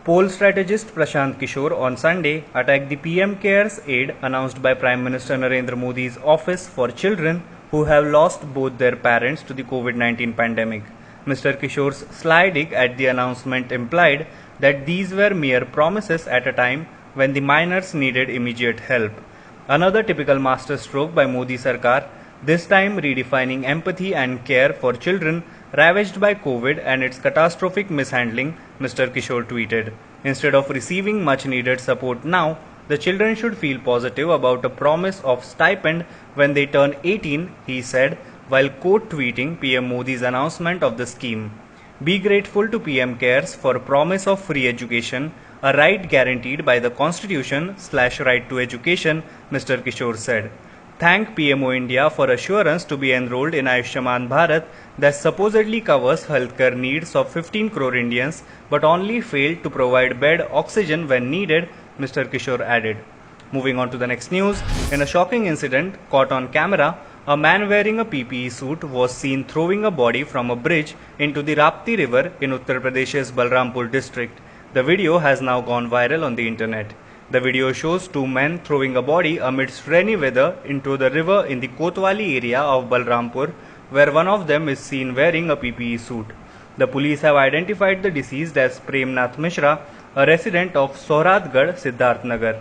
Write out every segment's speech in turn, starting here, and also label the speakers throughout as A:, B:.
A: Poll strategist Prashant Kishor on Sunday attacked the PM Cares aid announced by Prime Minister Narendra Modi's Office for Children who have lost both their parents to the COVID-19 pandemic. Mr. Kishor's sly dig at the announcement implied that these were mere promises at a time when the minors needed immediate help. Another typical masterstroke by Modi Sarkar, this time redefining empathy and care for children ravaged by COVID and its catastrophic mishandling, Mr. Kishore tweeted. Instead of receiving much needed support now, the children should feel positive about a promise of stipend when they turn 18, he said, while quote tweeting PM Modi's announcement of the scheme. Be grateful to PM Cares for promise of free education, a right guaranteed by the Constitution/right to education, Mr. Kishore said. Thank PMO India for assurance to be enrolled in Ayushman Bharat that supposedly covers healthcare needs of 15 crore Indians but only failed to provide bed oxygen when needed, Mr. Kishore added. Moving on to the next news, in a shocking incident caught on camera, a man wearing a PPE suit was seen throwing a body from a bridge into the Rapti river in Uttar Pradesh's Balrampur district. The video has now gone viral on the internet. The video shows two men throwing a body amidst rainy weather into the river in the Kotwali area of Balrampur, where one of them is seen wearing a PPE suit. The police have identified the deceased as Premnath Mishra, a resident of Sohradgarh, Siddharth Nagar.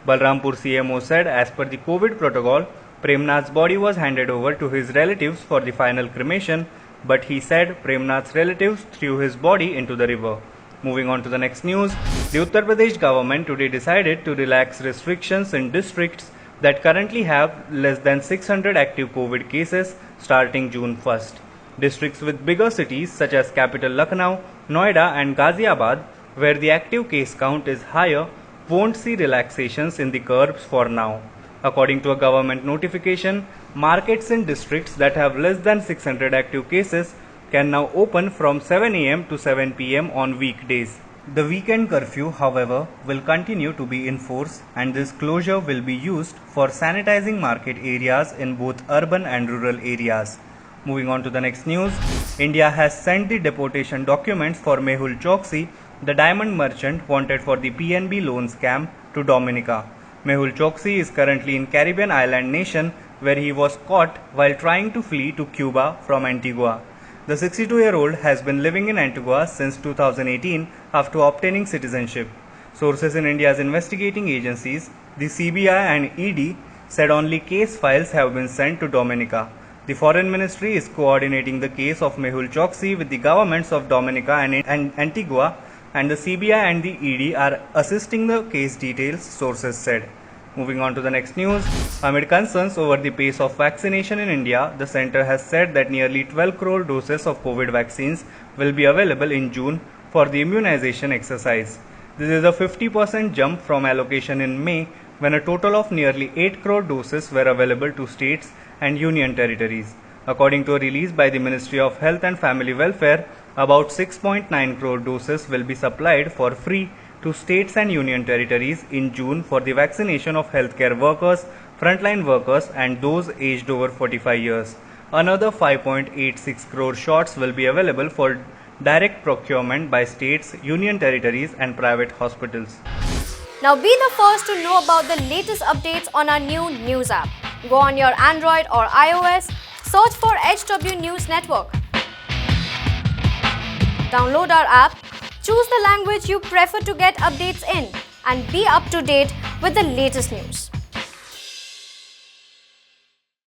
A: Balrampur CMO said as per the COVID protocol, Premnath's body was handed over to his relatives for the final cremation, but he said Premnath's relatives threw his body into the river. Moving on to the next news, the Uttar Pradesh government today decided to relax restrictions in districts that currently have less than 600 active COVID cases starting June 1st. Districts with bigger cities such as capital Lucknow, Noida and Ghaziabad, where the active case count is higher, won't see relaxations in the curbs for now. According to a government notification, markets in districts that have less than 600 active cases can now open from 7 am to 7 pm on weekdays. The weekend curfew, however, will continue to be in force, and this closure will be used for sanitizing market areas in both urban and rural areas. Moving on to the next news, India has sent the deportation documents for Mehul Choksi, the diamond merchant wanted for the PNB loan scam, to Dominica. Mehul Choksi is currently in Caribbean island nation where he was caught while trying to flee to Cuba from Antigua. The 62-year-old has been living in Antigua since 2018 after obtaining citizenship. Sources in India's investigating agencies, the CBI and ED, said only case files have been sent to Dominica. The Foreign Ministry is coordinating the case of Mehul Choksi with the governments of Dominica and Antigua, and the CBI and the ED are assisting the case details, sources said. Moving on to the next news, amid concerns over the pace of vaccination in India, the centre has said that nearly 12 crore doses of COVID vaccines will be available in June for the immunization exercise. This is a 50% jump from allocation in May, when a total of nearly 8 crore doses were available to states and union territories. According to a release by the Ministry of Health and Family Welfare, about 6.9 crore doses will be supplied for free to states and union territories in June for the vaccination of healthcare workers, frontline workers and those aged over 45 years. Another 5.86 crore shots will be available for direct procurement by states, union territories and private hospitals.
B: Now be the first to know about the latest updates on our new news app. Go on your Android or iOS, search for HW News Network. Download our app, choose the language you prefer to get updates in, and be up to date with the latest news.